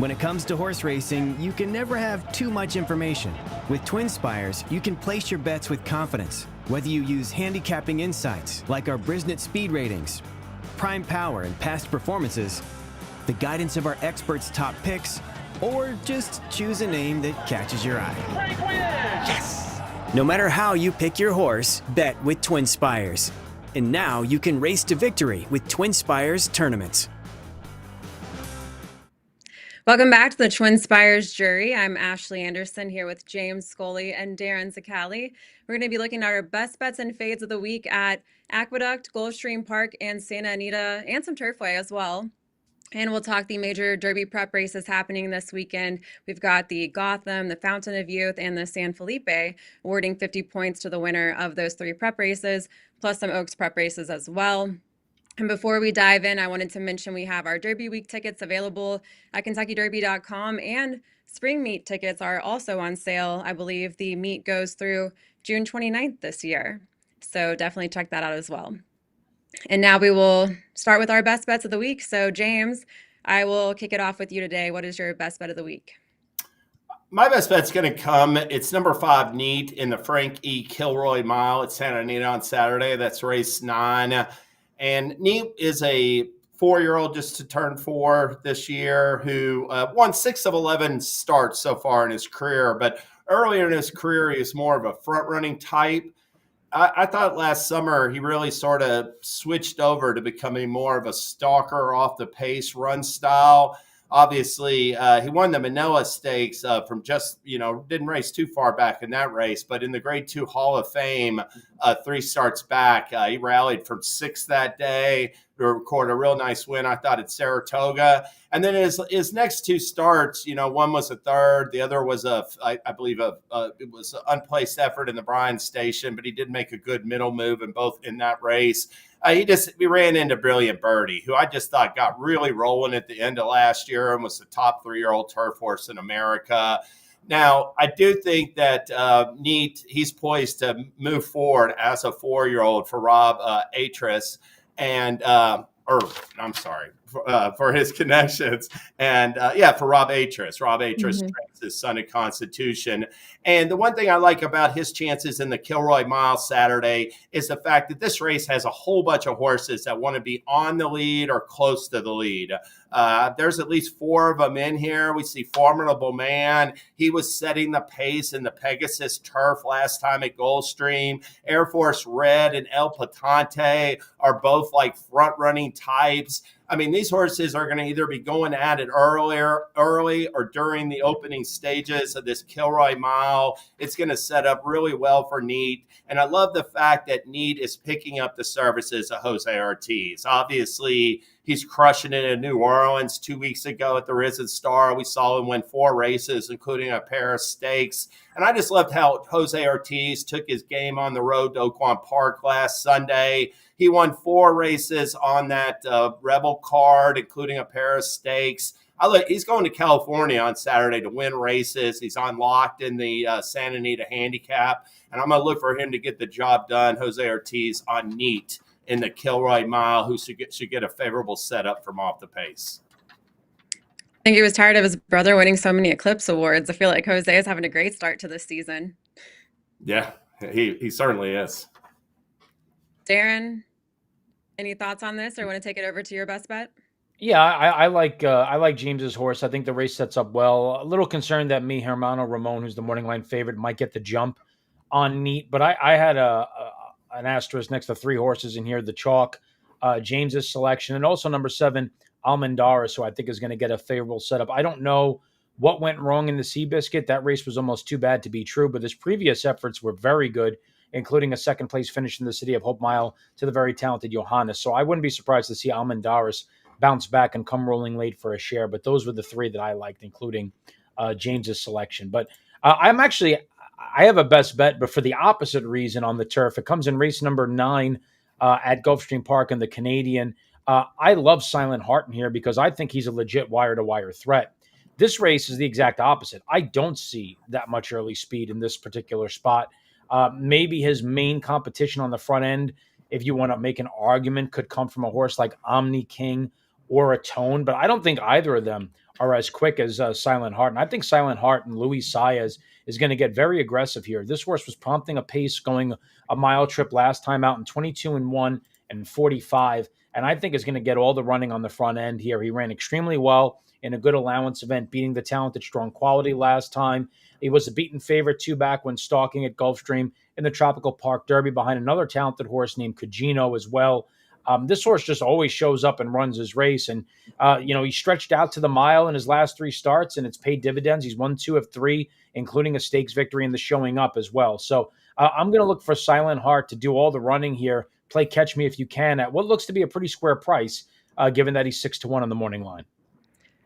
When it comes to horse racing, you can never have too much information. With TwinSpires, you can place your bets with confidence, whether you use handicapping insights like our Brisnet speed ratings, prime power and past performances, the guidance of our experts' top picks, or just choose a name that catches your eye. Yes! No matter how you pick your horse, bet with TwinSpires. And now you can race to victory with TwinSpires tournaments. Welcome back to the TwinSpires Jury. I'm Ashley Anderson here with James Scully and Darin Zoccali. We're going to be looking at our best bets and fades of the week at Aqueduct, Gulfstream Park, and Santa Anita, and some Turfway as well. And we'll talk the major Derby prep races happening this weekend. We've got the Gotham, the Fountain of Youth, and the San Felipe, awarding 50 points to the winner of those 3 prep races, plus some Oaks prep races as well. And before we dive in, I wanted to mention we have our Derby Week tickets available at KentuckyDerby.com, and Spring Meet tickets are also on sale. I believe the meet goes through June 29th this year. So definitely check that out as well. And now we will start with our best bets of the week. So James, I will kick it off with you today. What is your best bet of the week? My best bet's going to come. It's number 5 Neat in the Frank E. Kilroy Mile at Santa Anita on Saturday. That's race 9. And Neat is a 4-year-old just to turn 4 this year who won 6 of 11 starts so far in his career. But earlier in his career, he was more of a front-running type. I thought last summer he really sort of switched over to becoming more of a stalker off the pace run style. Obviously, he won the Manila Stakes from just, didn't race too far back in that race. But in the Grade 2 Hall of Fame, 3 starts back, he rallied from 6th that day to record a real nice win, I thought, at Saratoga. And then his next 2 starts, one was a 3rd. The other was I believe it was an unplaced effort in the Bryan Station, but he did make a good middle move in both in that race. We ran into Brilliant Birdie, who I just thought got really rolling at the end of last year and was the top 3-year-old turf horse in America. Now, I do think that Neat, he's poised to move forward as a 4-year-old for Rob Atris for his connections. And for Rob Atris. Rob Atris trains his son at Constitution. And the one thing I like about his chances in the Kilroy Mile Saturday is the fact that this race has a whole bunch of horses that want to be on the lead or close to the lead. There's at least 4 of them in here. We see Formidable Man. He was setting the pace in the Pegasus Turf last time at Gulfstream. Air Force Red and El Patante are both like front-running types. I mean, these horses are going to either be going at it early or during the opening stages of this Kilroy Mile. It's going to set up really well for Neat. And I love the fact that Neat is picking up the services of Jose Ortiz. Obviously, he's crushing it in New Orleans 2 weeks ago at the Risen Star. We saw him win 4 races, including a pair of stakes. And I just loved how Jose Ortiz took his game on the road to Oaklawn Park last Sunday. He won 4 races on that Rebel card, including a pair of stakes. He's going to California on Saturday to win races. He's unlocked in the Santa Anita handicap. And I'm going to look for him to get the job done, Jose Ortiz, on Neat in the Kilroy Mile, who should get a favorable setup from off the pace. I think he was tired of his brother winning so many Eclipse Awards. I feel like Jose is having a great start to this season. Yeah, he certainly is. Darin, any thoughts on this, or want to take it over to your best bet? Yeah, I like James's horse. I think the race sets up well. A little concerned that Hermano Ramon, who's the morning line favorite, might get the jump on Neat. But I had an asterisk next to 3 horses in here: the chalk, James's selection, and also number 7, Almendaris, who I think is going to get a favorable setup. I don't know what went wrong in the Seabiscuit. That race was almost too bad to be true, but his previous efforts were very good, including a 2nd place finish in the City of Hope Mile to the very talented Johannes. So I wouldn't be surprised to see Almendaris bounce back and come rolling late for a share. But those were the 3 that I liked, including James's selection. But I have a best bet, but for the opposite reason on the turf. It comes in race number 9 at Gulfstream Park in the Canadian. I love Silent Heart in here because I think he's a legit wire-to-wire threat. This race is the exact opposite. I don't see that much early speed in this particular spot. Maybe his main competition on the front end, if you want to make an argument, could come from a horse like Omni King or a Tone, but I don't think either of them are as quick as Silent Heart. And I think Silent Heart and Luis Saez is going to get very aggressive here. This horse was prompting a pace going a mile trip last time out in 22-1 and 45. And I think is going to get all the running on the front end here. He ran extremely well in a good allowance event, beating the talented Strong Quality last time. He was a beaten favorite 2 back when stalking at Gulfstream in the Tropical Park Derby behind another talented horse named Cugino as well. This horse just always shows up and runs his race. And, he stretched out to the mile in his last 3 starts, and it's paid dividends. He's won 2 of 3, including a stakes victory in the Showing Up as well. So I'm going to look for Silent Heart to do all the running here. Play Catch Me If You Can at what looks to be a pretty square price, given that he's 6-1 on the morning line.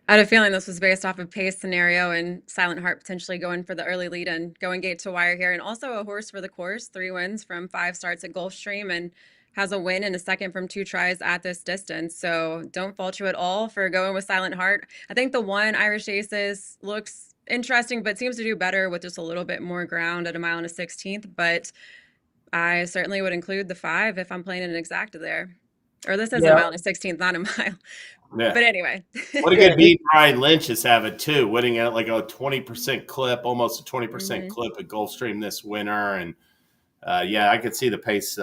I had a feeling this was based off of pace scenario and Silent Heart potentially going for the early lead and going gate to wire here. And also a horse for the course, 3 wins from 5 starts at Gulfstream and has a win and a second from 2 tries at this distance. So don't fault you at all for going with Silent Heart. I think the 1 Irish Aces looks interesting, but seems to do better with just a little bit more ground at a mile and a 16th. But I certainly would include the 5 if I'm playing an exacta there. Or this is a mile and a 16th, not a mile. Yeah. But anyway. What a good beat Brian Lynch is having, too, winning at like a 20% clip, almost a 20% clip at Gulfstream this winter. And, I could see the pace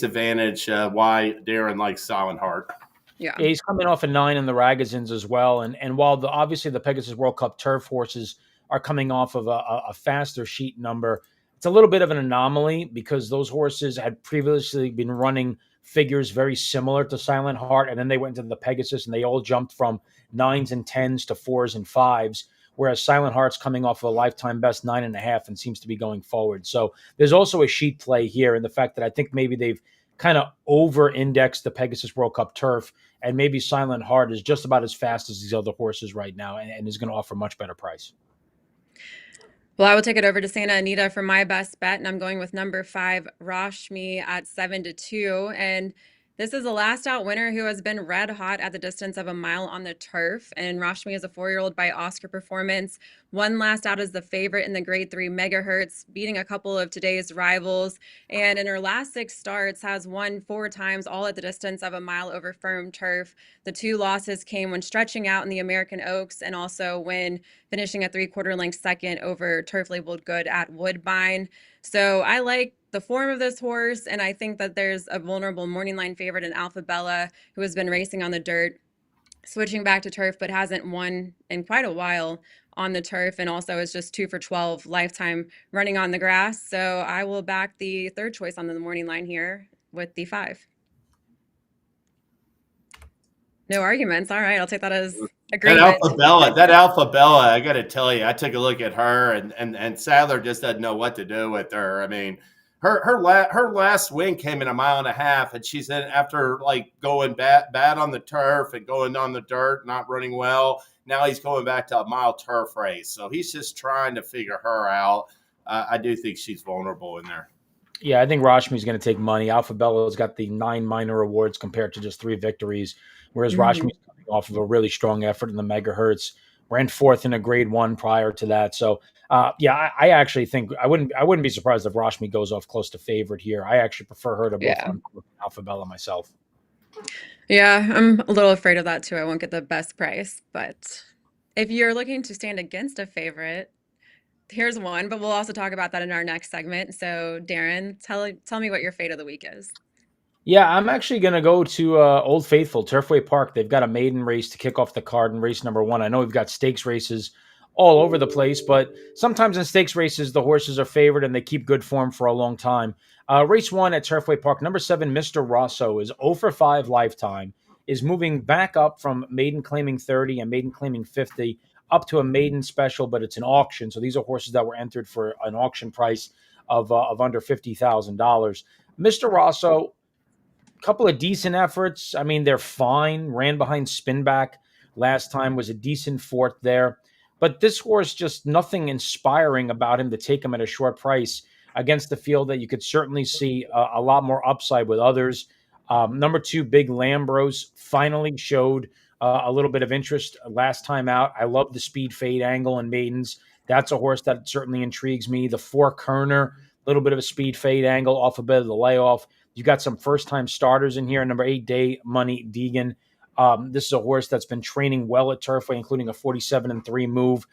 advantage, why Darin likes Silent Heart. Yeah, he's coming off a 9 in the Ragazins as well. And while obviously the Pegasus World Cup turf horses are coming off of a faster sheet number, it's a little bit of an anomaly because those horses had previously been running figures very similar to Silent Heart, and then they went into the Pegasus and they all jumped from 9s and 10s to 4s and 5s, whereas Silent Heart's coming off of a lifetime best 9.5 and seems to be going forward. So there's also a sheet play here in the fact that I think maybe they've kind of over-indexed the Pegasus World Cup turf, and maybe Silent Heart is just about as fast as these other horses right now and is going to offer a much better price. Well, I will take it over to Santa Anita for my best bet, and I'm going with number 5, Rashmi at 7-2. And this is a last out winner who has been red hot at the distance of a mile on the turf. And Rashmi is a 4-year-old by Oscar Performance. Won last out as the favorite in the Grade 3 Megahertz, beating a couple of today's rivals. And in her last 6 starts, has won 4 times, all at the distance of a mile over firm turf. The 2 losses came when stretching out in the American Oaks and also when finishing a 3/4 length second over turf labeled good at Woodbine. So I like the form of this horse, and I think that there's a vulnerable morning line favorite in Alpha Bella who has been racing on the dirt, switching back to turf, but hasn't won in quite a while on the turf, and also is just 2 for 12 lifetime running on the grass. So I will back the 3rd choice on the morning line here with the 5. No arguments. All right, I'll take that as agreement. That Alpha Bella, I got to tell you, I took a look at her, and Sadler just doesn't know what to do with her. I mean, her last win came in a mile and a half, and she's in after like going bad on the turf and going on the dirt, not running well. Now he's going back to a mile turf race, so he's just trying to figure her out. I do think she's vulnerable in there. Yeah, I think Rashmi's going to take money. Alpha Bella's got the 9 minor awards compared to just 3 victories, whereas Rashmi's coming off of a really strong effort in the Megahertz. Ran 4th in a Grade 1 prior to that. So, I actually think I wouldn't be surprised if Rashmi goes off close to favorite here. I actually prefer her to both run Alpha Bella myself. Yeah, I'm a little afraid of that too. I won't get the best price, but if you're looking to stand against a favorite, here's one, but we'll also talk about that in our next segment. So Darin, tell me what your fate of the week is. Yeah, I'm actually going to go to Old Faithful, Turfway Park. They've got a maiden race to kick off the card in race number 1. I know we've got stakes races all over the place, but sometimes in stakes races, the horses are favored and they keep good form for a long time. Race 1 at Turfway Park, number 7, Mr. Rosso, is 0 for 5 lifetime, is moving back up from maiden claiming 30 and maiden claiming 50 up to a maiden special, but it's an auction. So these are horses that were entered for an auction price of under $50,000. Mr. Rosso, couple of decent efforts. I mean, they're fine. Ran behind Spinback last time, was a decent 4th there. But this horse, just nothing inspiring about him to take him at a short price against the field that you could certainly see a lot more upside with others. Number 2, Big Lambros, finally showed a little bit of interest last time out. I love the speed fade angle in maidens. That's a horse that certainly intrigues me. The 4 Kerner, a little bit of a speed fade angle off a bit of the layoff. You got some first-time starters in here. Number 8, Day Money Deegan. This is a horse that's been training well at Turfway, including a 47-3 move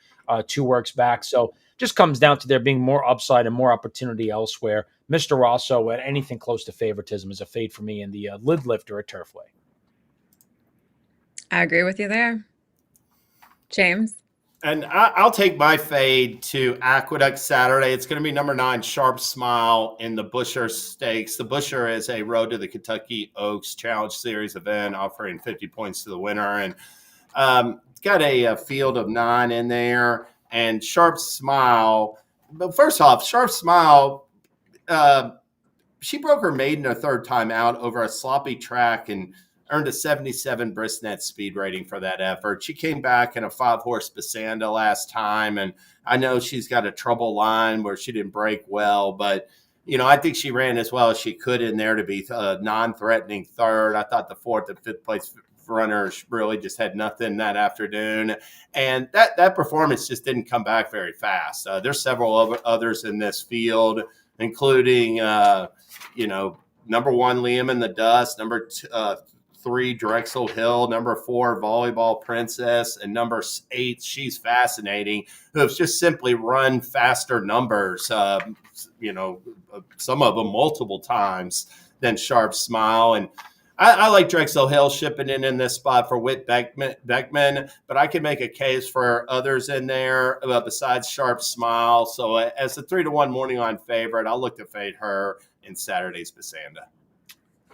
2 works back. So just comes down to there being more upside and more opportunity elsewhere. Mr. Rosso at anything close to favoritism is a fade for me in the lid lifter at Turfway. I agree with you there. James? And I'll take my fade to Aqueduct Saturday. It's going to be number 9, Sharp Smile in the Busher Stakes. The Busher is a Road to the Kentucky Oaks Challenge Series event offering 50 points to the winner. And it's got a field of 9 in there. And Sharp Smile, but first off, Sharp Smile, she broke her maiden or third time out over a sloppy track and earned a 77 Bristnet speed rating for that effort. She came back in a 5-horse Basanda last time, and I know she's got a trouble line where she didn't break well, but I think she ran as well as she could in there to be a non-threatening third. I thought the 4th and 5th place runners really just had nothing that afternoon, and that performance just didn't come back very fast. There's several others in this field, including number 1 Liam in the Dust, number 3 Drexel Hill, number 4 Volleyball Princess, and number 8 She's Fascinating, who have just simply run faster numbers, some of them multiple times than Sharp Smile. And I like Drexel Hill shipping in this spot for Whit Beckman, but I can make a case for others in there besides Sharp Smile. So as a 3-1 morning line favorite, I'll look to fade her in Saturday's Basanda.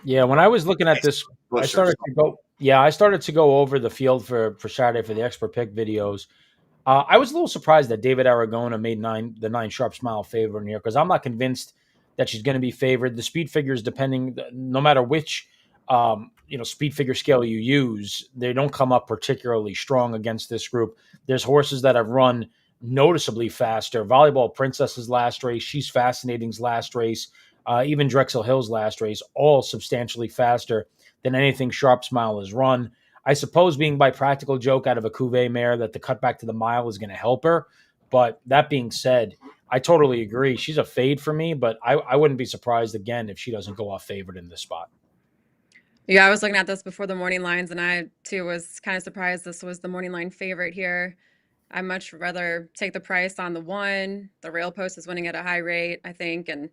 Yeah, when I was looking at this, I started to go over the field for Saturday for the expert pick videos. I was a little surprised that David Aragona made the 9 Sharp Smile favorite in here, because I'm not convinced that she's going to be favored. The speed figures, depending, no matter which speed figure scale you use, they don't come up particularly strong against this group. There's horses that have run noticeably faster. Volleyball Princess's last race, She's Fascinating's last race, even Drexel Hill's last race, all substantially faster than anything Sharp Smile has run. I suppose, being by practical joke out of a Cuvée mare, that the cutback to the mile is going to help her. But that being said, I totally agree. She's a fade for me, but I wouldn't be surprised again if she doesn't go off favorite in this spot. Yeah, I was looking at this before the morning lines, and I too was kind of surprised this was the morning line favorite here. I'd much rather take the price on the 1. The rail post is winning at a high rate, I think, and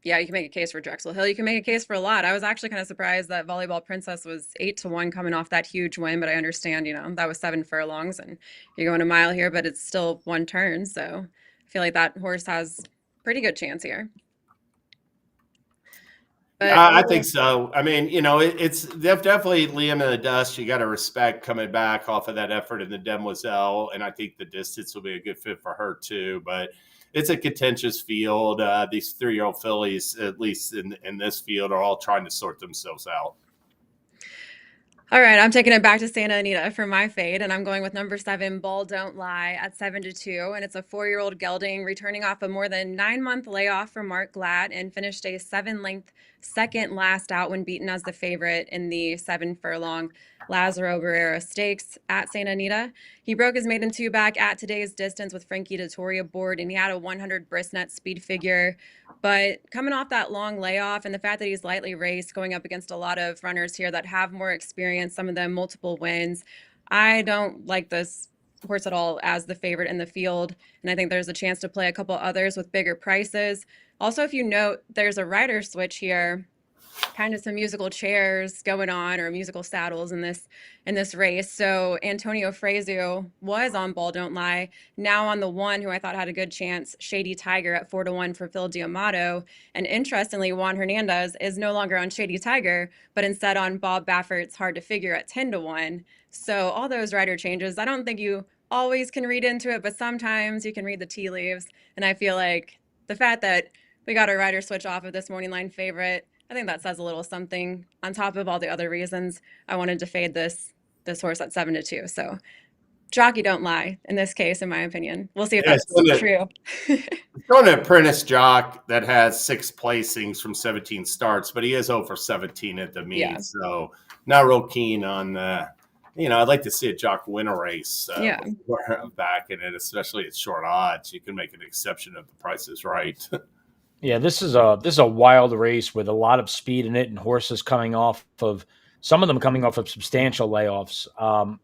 yeah, you can make a case for Drexel Hill. You can make a case for a lot. I was actually kind of surprised that Volleyball Princess was 8-1 coming off that huge win, but I understand, that was 7 furlongs and you're going a mile here, but it's still 1 turn. So I feel like that horse has pretty good chance here. But I think so. I mean, it's definitely Liam in the Dust. You got to respect coming back off of that effort in the Demoiselle, and I think the distance will be a good fit for her too. But it's a contentious field. These 3-year-old fillies, at least in this field, are all trying to sort themselves out. All right, I'm taking it back to Santa Anita for my fade, and I'm going with number 7, Ball Don't Lie, at 7-2, and it's a 4-year-old gelding returning off a more than 9-month layoff from Mark Glatt and finished a 7-length second last out when beaten as the favorite in the 7-furlong Lazaro Barrera Stakes at Santa Anita. He broke his maiden 2 back at today's distance with Frankie Dettori aboard, and he had a 100 Bristnet speed figure. But coming off that long layoff and the fact that he's lightly raced, going up against a lot of runners here that have more experience, some of them multiple wins, I don't like this horse at all as the favorite in the field. And I think there's a chance to play a couple others with bigger prices. Also, if you note, there's a rider switch here, kind of some musical chairs going on, or musical saddles in this race. So Antonio Frazio was on Ball Don't Lie, now on the 1 who I thought had a good chance, Shady Tiger, at 4-1 for Phil D'Amato. And interestingly, Juan Hernandez is no longer on Shady Tiger, but instead on Bob Baffert's Hard to Figure at 10-1. So all those rider changes, I don't think you always can read into it, but sometimes you can read the tea leaves. And I feel like the fact that we got a rider switch off of this morning line favorite, I think that says a little something on top of all the other reasons I wanted to fade this horse at 7-2. So jockey don't lie in this case, in my opinion. We'll see if that's true. It's going to Apprentice Jock that has 6 placings from 17 starts, but he is 0 for 17 at the meet. Yeah. So not real keen on I'd like to see a jock win a race. Back in it, especially at short odds. You can make an exception if the price is right. Yeah, this is a wild race with a lot of speed in it, and horses coming off of some of them coming off of substantial layoffs.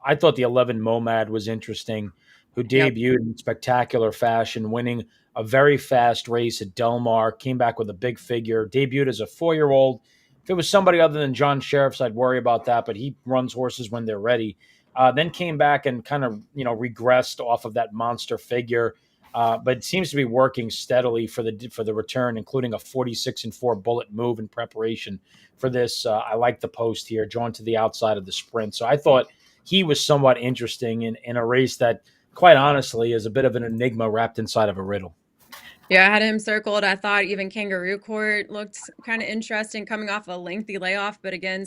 I thought the 11 Momad was interesting, who Yep. debuted in spectacular fashion, winning a very fast race at Del Mar, came back with a big figure, debuted as a 4-year-old. If it was somebody other than John Sheriffs, I'd worry about that, but he runs horses when they're ready. Then came back and kind of, regressed off of that monster figure. But it seems to be working steadily for the return, including a 46-4 bullet move in preparation for this. I like the post here, drawn to the outside of the sprint. So I thought he was somewhat interesting in a race that, quite honestly, is a bit of an enigma wrapped inside of a riddle. Yeah, I had him circled. I thought even Kangaroo Court looked kind of interesting coming off a lengthy layoff, but again,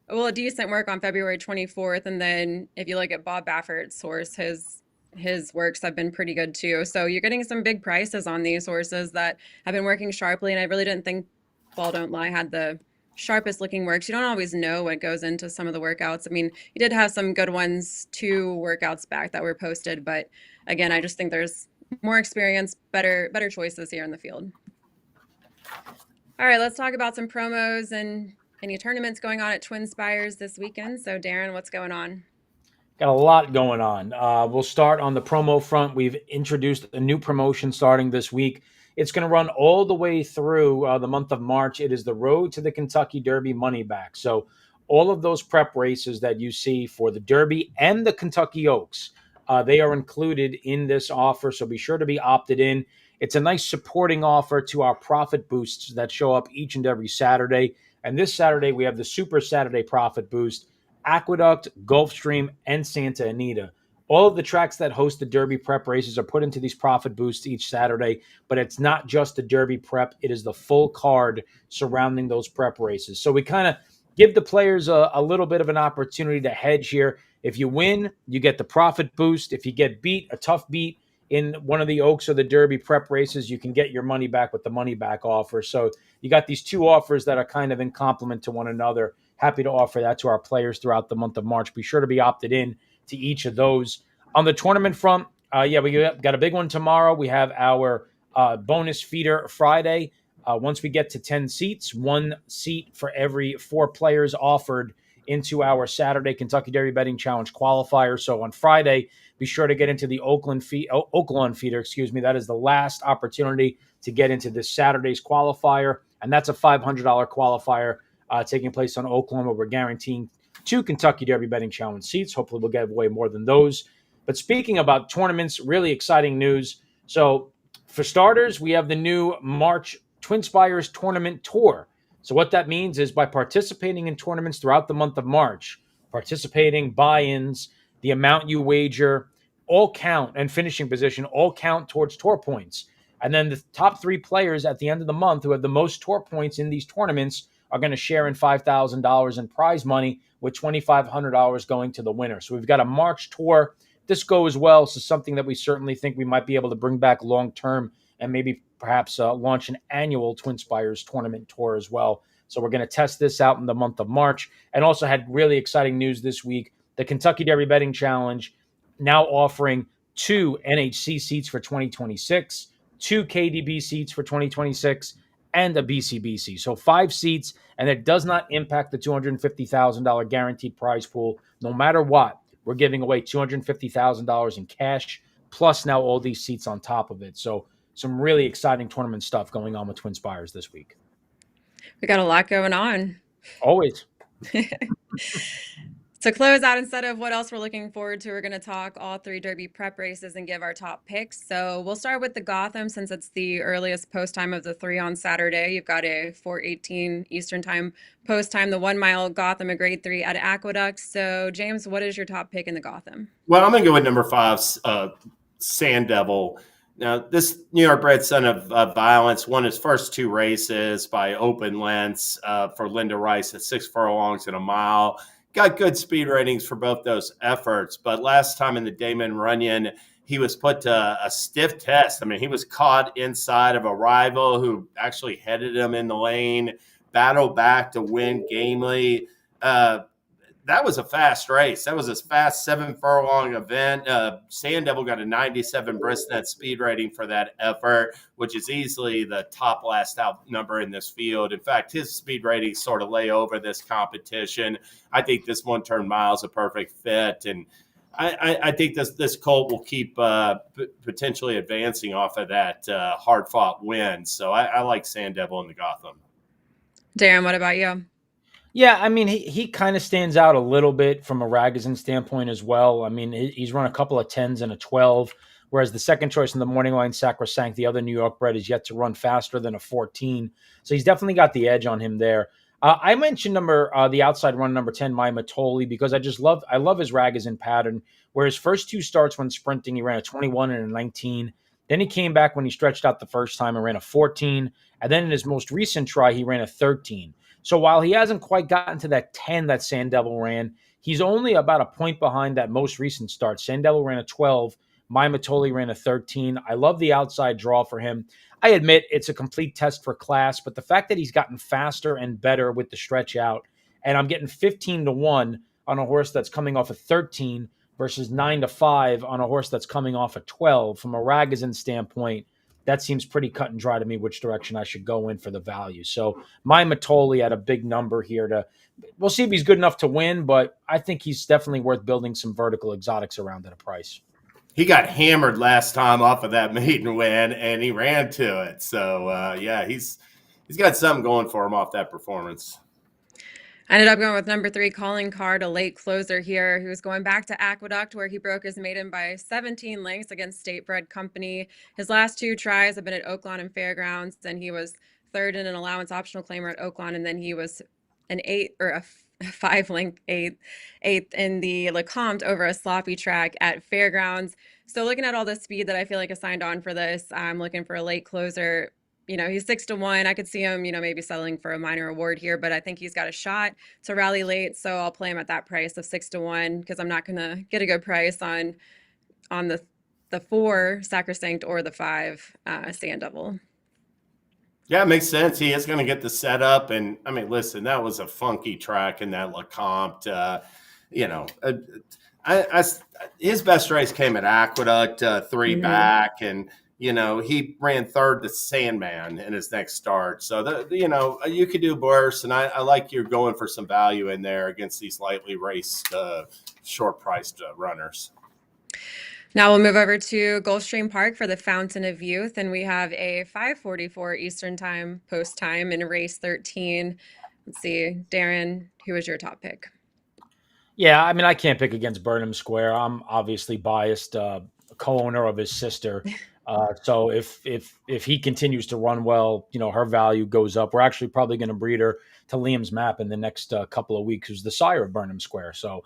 a decent work on February 24th. And then if you look at Bob Baffert's horse, his works have been pretty good too. So you're getting some big prices on these horses that have been working sharply. And I really didn't think Ball Don't Lie had the sharpest looking works. You don't always know what goes into some of the workouts. I mean, you did have some good ones 2 workouts back that were posted, but again, I just think there's more experience, better choices here in the field. All right, let's talk about some promos and any tournaments going on at TwinSpires this weekend. So Darin, what's going on? Got a lot going on. We'll start on the promo front. We've introduced a new promotion starting this week. It's going to run all the way through the month of March. It is the Road to the Kentucky Derby Money Back. So all of those prep races that you see for the Derby and the Kentucky Oaks, they are included in this offer. So be sure to be opted in. It's a nice supporting offer to our profit boosts that show up each and every Saturday. And this Saturday, we have the Super Saturday Profit Boost, Aqueduct, Gulfstream, and Santa Anita. All of the tracks that host the Derby prep races are put into these profit boosts each Saturday, but it's not just the Derby prep. It is the full card surrounding those prep races. So we kind of give the players a little bit of an opportunity to hedge here. If you win, you get the profit boost. If you get beat, a tough beat in one of the Oaks or the Derby prep races, you can get your money back with the money back offer. So you got these 2 offers that are kind of in complement to one another. Happy to offer that to our players throughout the month of March. Be sure to be opted in to each of those. On the tournament front, we got a big one tomorrow. We have our bonus feeder Friday. Once we get to 10 seats, 1 seat for every 4 players offered into our Saturday Kentucky Derby Betting Challenge qualifier. So on Friday, be sure to get into the Oaklawn feeder. That is the last opportunity to get into this Saturday's qualifier, and that's a $500 qualifier taking place on Oaklawn, where we're guaranteeing 2 Kentucky Derby Betting Challenge seats. Hopefully, we'll give away more than those. But speaking about tournaments, really exciting news. So for starters, we have the new March TwinSpires Tournament Tour. So what that means is by participating in tournaments throughout the month of March, participating, buy-ins, the amount you wager, all count, and finishing position all count towards tour points. And then the top 3 players at the end of the month who have the most tour points in these tournaments are going to share in $5,000 in prize money, with $2,500 going to the winner. So we've got a March tour. This goes well. So something that we certainly think we might be able to bring back long-term, and maybe perhaps launch an annual TwinSpires tournament tour as well. So we're going to test this out in the month of March. And also had really exciting news this week. The Kentucky Derby Betting Challenge now offering 2 NHC seats for 2026, 2 KDB seats for 2026, and a BCBC. So 5 seats, and it does not impact the $250,000 guaranteed prize pool. No matter what, we're giving away $250,000 in cash, plus now all these seats on top of it. So some really exciting tournament stuff going on with TwinSpires this week. We got a lot going on. Always. To close out, instead of what else we're looking forward to, we're going to talk all 3 Derby prep races and give our top picks. So we'll start with the Gotham, since it's the earliest post time of the 3 on Saturday. You've got a 4:18 Eastern time post time, the 1 mile Gotham, a grade 3 at Aqueduct. So James, what is your top pick in the Gotham? Well, I'm going to go with number 5, Sand Devil. Now, this New York bred son of violence won his first 2 races by open lengths for Linda Rice at 6 furlongs and a mile. Got good speed ratings for both those efforts. But last time in the Damon Runyon, he was put to a stiff test. I mean, he was caught inside of a rival who actually headed him in the lane, battled back to win gamely. that was a fast race. That was a fast 7-furlong event. Sand Devil got a 97 Brisnet speed rating for that effort, which is easily the top last out number in this field. In fact, his speed ratings sort of lay over this competition. I think this 1-turn mile is a perfect fit, and I think this colt will keep potentially advancing off of that hard-fought win. So I like Sand Devil in the Gotham. Darin, what about you? Yeah, I mean, he kind of stands out a little bit from a Ragozin standpoint as well. I mean, he's run a couple of 10s and a 12, whereas the second choice in the morning line, Sacrosanct, the other New York bred, is yet to run faster than a 14. So he's definitely got the edge on him there. I mentioned the outside run number 10, My Matoli, because I love his Ragozin pattern, where his first 2 starts when sprinting, he ran a 21 and a 19. Then he came back when he stretched out the first time and ran a 14. And then in his most recent try, he ran a 13. So while he hasn't quite gotten to that 10 that Sand Devil ran, he's only about a point behind that most recent start. Sand Devil ran a 12. My Matoli ran a 13. I love the outside draw for him. I admit it's a complete test for class, but the fact that he's gotten faster and better with the stretch out, and I'm getting 15-1 on a horse that's coming off a 13 versus 9-5 on a horse that's coming off a 12, from a Ragozin standpoint, that seems pretty cut and dry to me which direction I should go in for the value. So My Matoli at a big number here we'll see if he's good enough to win, but I think he's definitely worth building some vertical exotics around at a price. He got hammered last time off of that maiden win, and he ran to it. So, he's got something going for him off that performance. I ended up going with number 3, Calling Card, a late closer here, who was going back to Aqueduct, where he broke his maiden by 17 lengths against State Bred Company. His last 2 tries have been at Oaklawn and Fairgrounds, and he was 3rd in an allowance optional claimer at Oaklawn, and then he was an 8 or a 5-length eighth in the Lecomte over a sloppy track at Fairgrounds. So looking at all the speed that I feel like is signed on for this, I'm looking for a late closer. He's 6-1. I could see him, maybe settling for a minor award here, but I think he's got a shot to rally late. So I'll play him at that price of 6-1, because I'm not going to get a good price on the 4 Sacrosanct or the 5 Sand Devil. Yeah, it makes sense. He is going to get the setup. And I mean, listen, that was a funky track in that Lecomte. His best race came at Aqueduct, 3 back, and he ran 3rd to Sandman in his next start. So, you could do worse, and I like you're going for some value in there against these lightly raced, short-priced runners. Now we'll move over to Gulfstream Park for the Fountain of Youth, and we have a 5:44 Eastern Time post time in race 13. Let's see, Darin, who was your top pick? Yeah, I mean, I can't pick against Burnham Square. I'm obviously biased, co-owner of his sister. So if he continues to run well, her value goes up. We're actually probably going to breed her to Liam's Map in the next couple of weeks, who's the sire of Burnham Square. So,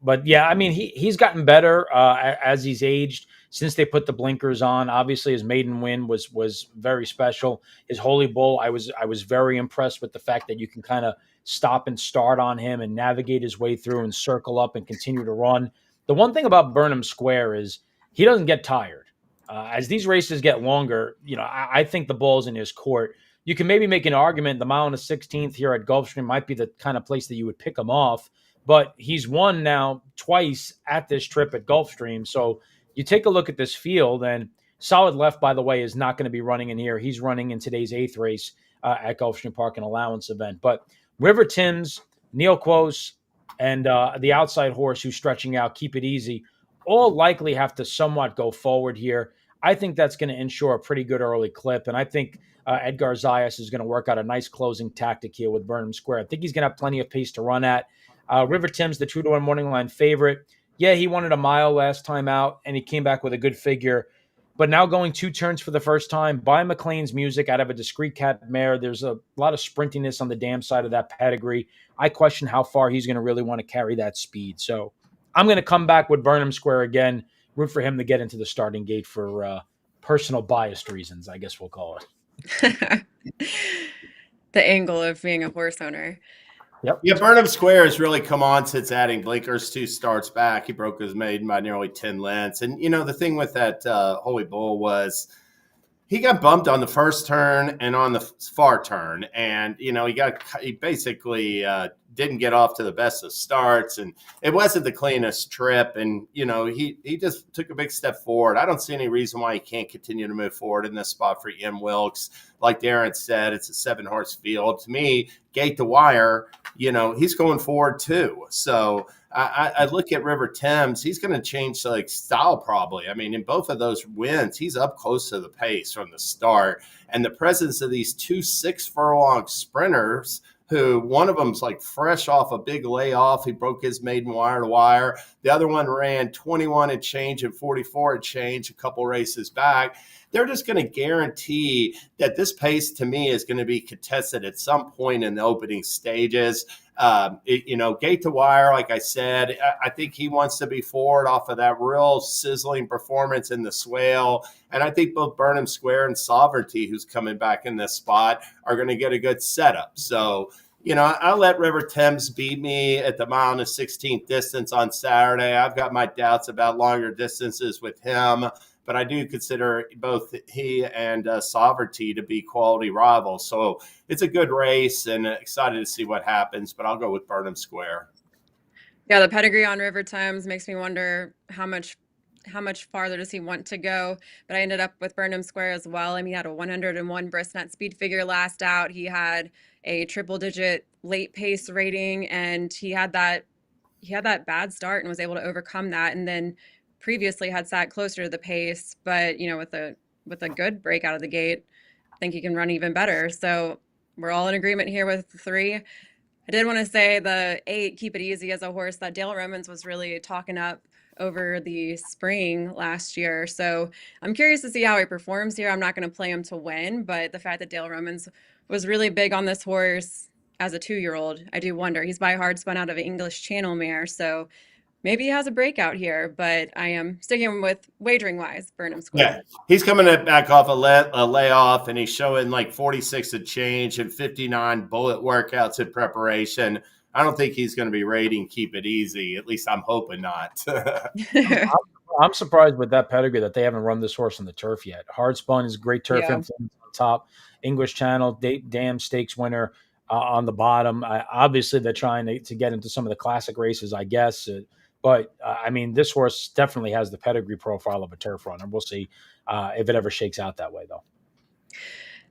but yeah, I mean, he's gotten better as he's aged since they put the blinkers on. Obviously, his maiden win was very special. His Holy Bull, I was very impressed with the fact that you can kind of stop and start on him and navigate his way through and circle up and continue to run. The one thing about Burnham Square is he doesn't get tired. As these races get longer, I think the ball's in his court. You can maybe make an argument the mile and a 16th here at Gulfstream might be the kind of place that you would pick him off, but he's won now twice at this trip at Gulfstream. So you take a look at this field, and Solid Left, by the way, is not going to be running in here. He's running in today's 8th race at Gulfstream Park, an allowance event. But River Timms, Neil Quos, and the outside horse who's stretching out, Keep It Easy, all likely have to somewhat go forward here. I think that's going to ensure a pretty good early clip. And I think Edgar Zayas is going to work out a nice closing tactic here with Burnham Square. I think he's going to have plenty of pace to run at. River Timms, the 2-1 morning line favorite. Yeah, he wanted a mile last time out, and he came back with a good figure. But now going 2 turns for the first time, by McLean's music out of a discreet cat mare. There's a lot of sprintiness on the dam side of that pedigree. I question how far he's going to really want to carry that speed. So I'm going to come back with Burnham Square again. Root for him to get into the starting gate for personal biased reasons, I guess we'll call it. The angle of being a horse owner. Yep. Yeah, Burnham Square has really come on since adding blinkers 2 starts back. He broke his maiden by nearly 10 lengths. And, the thing with that Holy Bull was he got bumped on the first turn and on the far turn. And, he basically didn't get off to the best of starts, and it wasn't the cleanest trip. And, he just took a big step forward. I don't see any reason why he can't continue to move forward in this spot for Ian Wilkes. Like Darin said, it's a 7-horse field. To me, gate to wire, he's going forward too. So I look at River Thames. He's going to change style probably. I mean, in both of those wins, he's up close to the pace from the start. And the presence of these 2 6-furlong sprinters, who one of them's fresh off a big layoff. He broke his maiden wire to wire. The other one ran 21 and change and 44 and change a couple races back. They're just going to guarantee that this pace, to me, is going to be contested at some point in the opening stages. Gate to wire, like I said, I think he wants to be forward off of that real sizzling performance in the Swale. And I think both Burnham Square and Sovereignty, who's coming back in this spot, are going to get a good setup. So, I'll let River Thames beat me at the mile and the 16th distance on Saturday. I've got my doubts about longer distances with him, but I do consider both he and Sovereignty to be quality rivals. So it's a good race, and excited to see what happens, but I'll go with Burnham Square. Yeah, the pedigree on River Thames makes me wonder how much farther does he want to go? But I ended up with Burnham Square as well. I mean, he had a 101 Bristnet speed figure last out. He had a triple-digit late pace rating, and he had that bad start and was able to overcome that. And then previously had sat closer to the pace, but with a good break out of the gate, I think he can run even better. So we're all in agreement here with 3. I did want to say the 8, Keep It Easy, as a horse that Dale Romans was really talking up over the spring last year. So I'm curious to see how he performs here. I'm not going to play him to win, but the fact that Dale Romans was really big on this horse as a 2-year-old, I do wonder. He's by hard spun out of an English Channel mare, so maybe he has a breakout here, but I am sticking with wagering-wise, Burnham Square. Yeah, he's coming back off a layoff, and he's showing 46 and change and 59 bullet workouts in preparation. I don't think he's going to be rating Keep It Easy. At least I'm hoping not. I'm surprised with that pedigree that they haven't run this horse on the turf yet. Hard spun is great turf influence on top. English Channel, Dam Stakes winner on the bottom. Obviously, they're trying to get into some of the classic races, I guess. But this horse definitely has the pedigree profile of a turf runner. We'll see if it ever shakes out that way, though.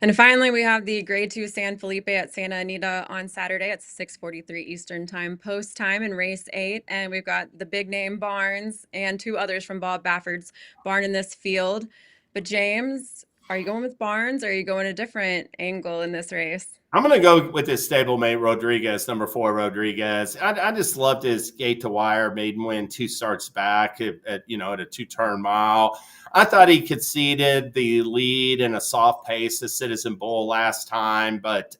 And finally, we have the Grade 2 San Felipe at Santa Anita on Saturday at 6:43 Eastern Time, post time in race 8. And we've got the big name Barnes and 2 others from Bob Bafford's barn in this field. But James, are you going with Barnes, or are you going a different angle in this race? I'm going to go with his stablemate Rodriguez, number 4 Rodriguez. I just loved his gate to wire maiden win 2 starts back at a 2-turn mile. I thought he conceded the lead in a soft pace to Citizen Bull last time, but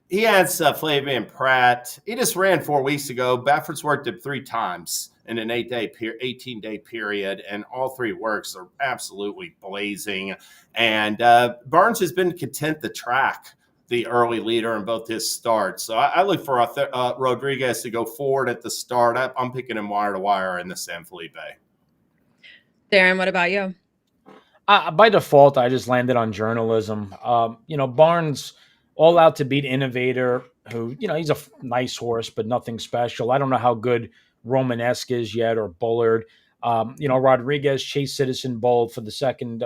he has Flavian Pratt. He just ran 4 weeks ago. Bafford's worked him 3 times in an 18-day period, and all 3 works are absolutely blazing. And Barnes has been content to track the early leader in both his starts. So I look for Rodriguez to go forward at the start. I'm picking him wire to wire in the San Felipe. Darin, what about you? By default, I just landed on journalism. Barnes all out to beat Innovator, who, he's a nice horse, but nothing special. I don't know how good Romanesque is yet, or Bullard. Rodriguez chased Citizen Bull for the second.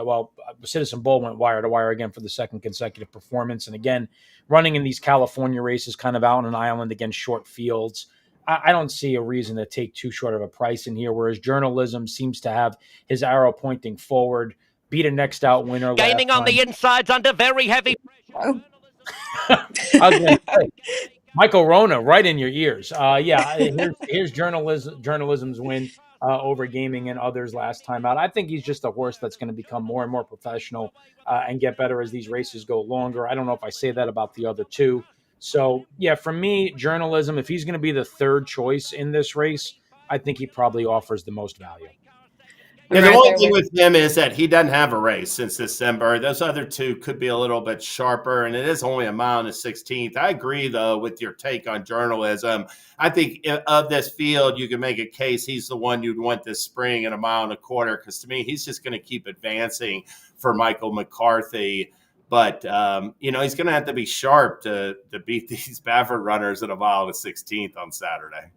Citizen Bull went wire to wire again for the second consecutive performance. And again, running in these California races kind of out on an island against short fields. I don't see a reason to take too short of a price in here, whereas journalism seems to have his arrow pointing forward. Beat a next out winner. Gaining on the insides under very heavy pressure. I was going to say, Michael Rona, right in your ears. Here's journalism's win over gaming and others last time out. I think he's just a horse that's going to become more and more professional and get better as these races go longer. I don't know if I say that about the other 2. So, for me, journalism, if he's going to be the 3rd choice in this race, I think he probably offers the most value. Yeah, the only thing with him is that he doesn't have a race since December. Those other 2 could be a little bit sharper, and it is only a mile and a 16th. I agree, though, with your take on journalism. I think of this field, you can make a case he's the one you'd want this spring at a mile and a quarter, because to me, he's just going to keep advancing for Michael McCarthy. But, he's going to have to be sharp to beat these Baffert runners at a mile to 16th on Saturday.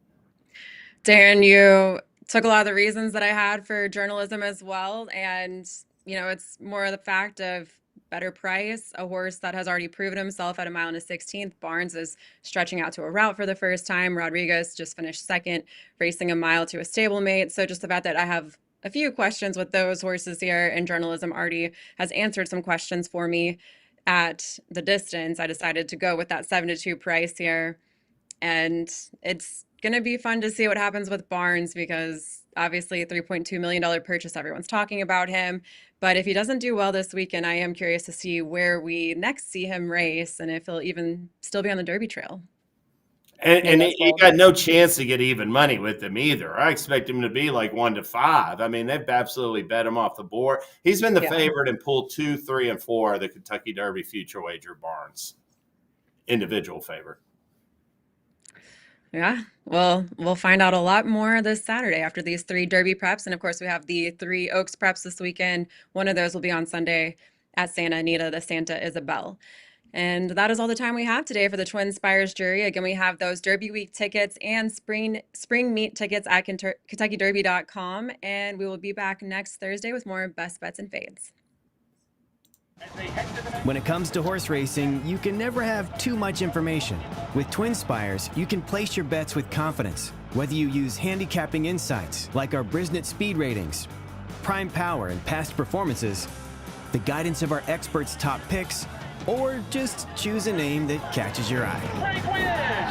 Darin, you took a lot of the reasons that I had for journalism as well. And, it's more of the fact of better price, a horse that has already proven himself at a mile and a 16th. Barnes is stretching out to a route for the first time. Rodriguez just finished second, racing a mile to a stablemate. So just the fact that I have a few questions with those horses here, and journalism already has answered some questions for me at the distance, I decided to go with that 7-2 price here. And it's going to be fun to see what happens with Barnes, because obviously a $3.2 million purchase, everyone's talking about him. But if he doesn't do well this weekend, I am curious to see where we next see him race and if he'll even still be on the Derby trail. And he got no chance to get even money with them either. I expect him to be like 1-5. I mean, they've absolutely bet him off the board. He's been the favorite in pool 2, 3, and 4 of the Kentucky Derby future wager. Barnes, individual favorite. Yeah, well, we'll find out a lot more this Saturday after these 3 Derby preps. And of course, we have the 3 Oaks preps this weekend. One of those will be on Sunday at Santa Anita, the Santa Isabel. And that is all the time we have today for the TwinSpires Jury. Again, we have those Derby Week tickets and spring meet tickets at KentuckyDerby.com. And we will be back next Thursday with more best bets and fades. When it comes to horse racing, you can never have too much information. With TwinSpires, you can place your bets with confidence, whether you use handicapping insights like our Brisnet speed ratings, prime power and past performances, the guidance of our experts' top picks, or just choose a name that catches your eye.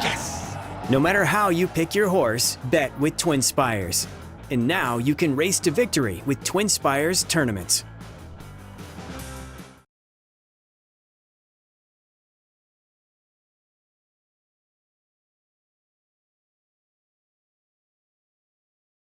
Yes! No matter how you pick your horse, bet with TwinSpires. And now you can race to victory with TwinSpires tournaments.